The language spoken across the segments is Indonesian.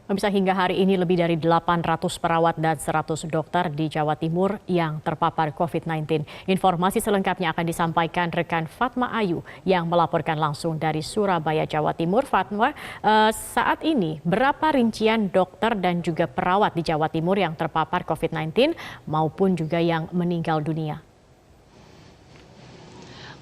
Pemirsa, hingga hari ini lebih dari 800 perawat dan 100 dokter di Jawa Timur yang terpapar COVID-19. Informasi selengkapnya akan disampaikan rekan Fatma Ayu yang melaporkan langsung dari Surabaya, Jawa Timur. Fatma, saat ini berapa rincian dokter dan juga perawat di Jawa Timur yang terpapar COVID-19 maupun juga yang meninggal dunia?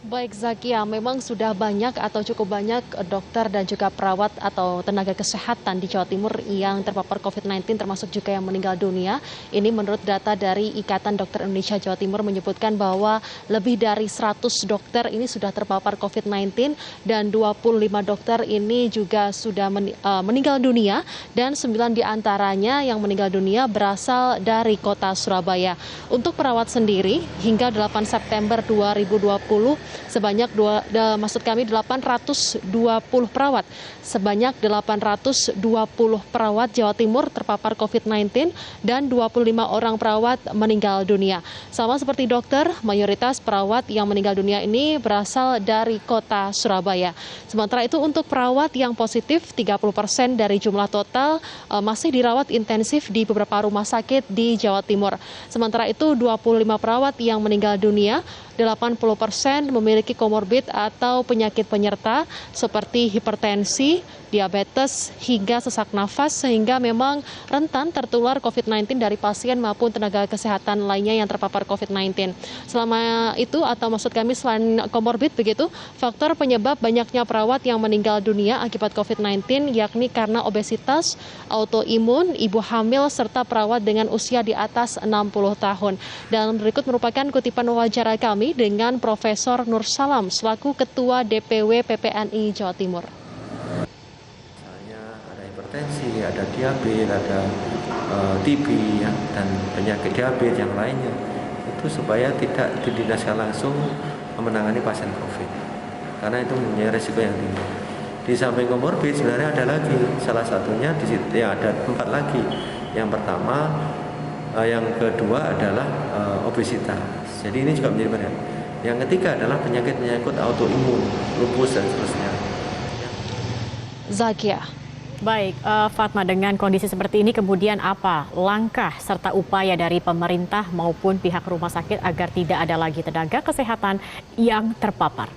Baik Zakia, memang sudah banyak atau cukup banyak dokter dan juga perawat atau tenaga kesehatan di Jawa Timur yang terpapar COVID-19 termasuk juga yang meninggal dunia. Ini menurut data dari Ikatan Dokter Indonesia Jawa Timur menyebutkan bahwa lebih dari 100 dokter ini sudah terpapar COVID-19 dan 25 dokter ini juga sudah meninggal dunia dan 9 diantaranya yang meninggal dunia berasal dari kota Surabaya. Untuk perawat sendiri hingga 8 September 2020 sebanyak 820 perawat. Sebanyak 820 perawat Jawa Timur terpapar COVID-19 dan 25 orang perawat meninggal dunia. Sama seperti dokter, mayoritas perawat yang meninggal dunia ini berasal dari kota Surabaya. Sementara itu untuk perawat yang positif 30% dari jumlah total masih dirawat intensif di beberapa rumah sakit di Jawa Timur. Sementara itu 25 perawat yang meninggal dunia, 80% memiliki komorbid atau penyakit penyerta seperti hipertensi, diabetes, hingga sesak nafas sehingga memang rentan tertular COVID-19 dari pasien maupun tenaga kesehatan lainnya yang terpapar COVID-19. Selama itu atau maksud kami selain komorbid begitu, faktor penyebab banyaknya perawat yang meninggal dunia akibat COVID-19 yakni karena obesitas, autoimun, ibu hamil, serta perawat dengan usia di atas 60 tahun. Dan berikut merupakan kutipan wawancara kami dengan Profesor Nur Salam selaku Ketua DPW PPNI Jawa Timur. Misalnya ada hipertensi, ada diabetes, ada TB ya, dan penyakit diabetes yang lainnya. Itu supaya tidak didinaskan langsung menangani pasien COVID. Karena itu mempunyai risiko yang tinggi. Di samping komorbid sebenarnya ada lagi, salah satunya di situ ya ada 4 lagi. Yang pertama, yang kedua adalah obesitas. Jadi ini juga menjadi perhatian. Yang ketiga adalah penyakit-penyakit autoimun, lupus dan seterusnya. Zakia. Baik, Fatma, dengan kondisi seperti ini kemudian apa langkah serta upaya dari pemerintah maupun pihak rumah sakit agar tidak ada lagi tenaga kesehatan yang terpapar?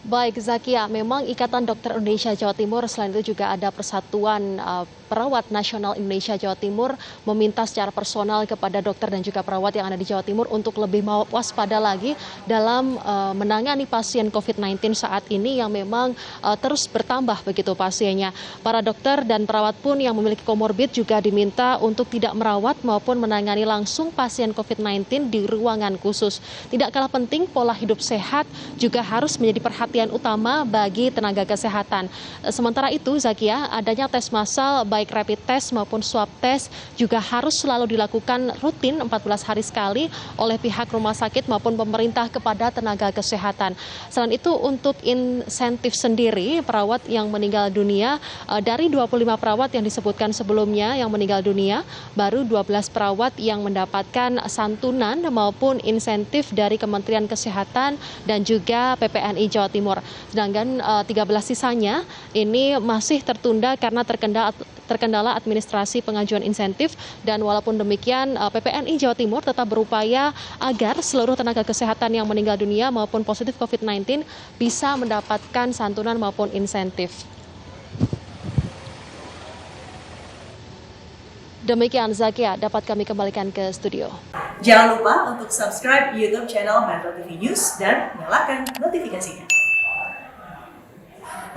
Baik Zakia, memang Ikatan Dokter Indonesia Jawa Timur selain itu juga ada Persatuan Perawat Nasional Indonesia Jawa Timur meminta secara personal kepada dokter dan juga perawat yang ada di Jawa Timur untuk lebih waspada lagi dalam menangani pasien COVID-19 saat ini yang memang terus bertambah begitu pasiennya. Para dokter dan perawat pun yang memiliki komorbid juga diminta untuk tidak merawat maupun menangani langsung pasien COVID-19 di ruangan khusus. Tidak kalah penting, pola hidup sehat juga harus menjadi perhatian utama bagi tenaga kesehatan. Sementara itu, Zakia, adanya tes massal baik rapid test maupun swab test juga harus selalu dilakukan rutin 14 hari sekali oleh pihak rumah sakit maupun pemerintah kepada tenaga kesehatan. Selain itu, untuk insentif sendiri perawat yang meninggal dunia, dari 25 perawat yang disebutkan sebelumnya yang meninggal dunia, baru 12 perawat yang mendapatkan santunan maupun insentif dari Kementerian Kesehatan dan juga PPNI Jawa Timur. Sedangkan 13 sisanya ini masih tertunda karena terkendala administrasi pengajuan insentif, dan walaupun demikian PPNI Jawa Timur tetap berupaya agar seluruh tenaga kesehatan yang meninggal dunia maupun positif COVID-19 bisa mendapatkan santunan maupun insentif. Demikian Zakia, dapat kami kembalikan ke studio. Jangan lupa untuk subscribe YouTube channel Metro TV News dan nyalakan notifikasinya.